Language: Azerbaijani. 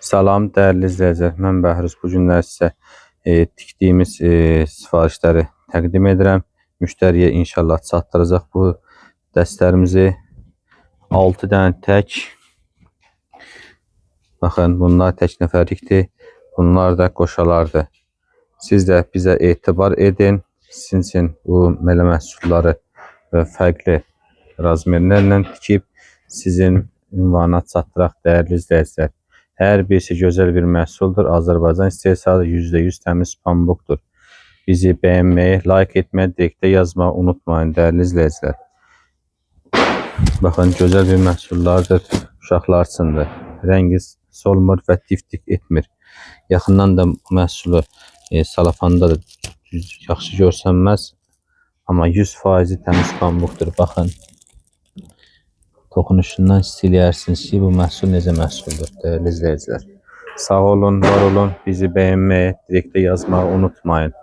Salam dəyərli izləyicilər, mən Bəhruz. Bu günlər sizə tikdiyimiz sifarişləri təqdim edirəm. Müştəriyə inşallah çatdıracaq bu dəstlərimizi. 6 dənə tək. Baxın, bunlar tək nəfərlikdir. Bunlar da qoşalardır. Siz də bizə etibar edin. Sizin üçün bu belə məhsulları və fərqli razmerlərlə tikib sizin ünvana çatdıraq dəyərli izləyicilər. Hər birisi gözəl bir məhsuldur. Azərbaycan istehsalı %100 təmiz pambıqdır. Bizi bəyənməyi, like etməyi, direktə yazmağı unutmayın dəyərli izləyicilər. Baxın, gözəl bir məhsullardır. Uşaqlar üçündür. Rəngi solmur və tiftik etmir. Yaxından da məhsulu salafanda da yaxşı görsənməz. Amma 100% təmiz pambıqdır. Baxın. Toxunuşundan hiss eləyərsiniz ki, bu məhsul necə məhsuldur dəyərli izləyicilər. Sağ olun, var olun. Bizi bəyənməyi, direktə yazmağı unutmayın.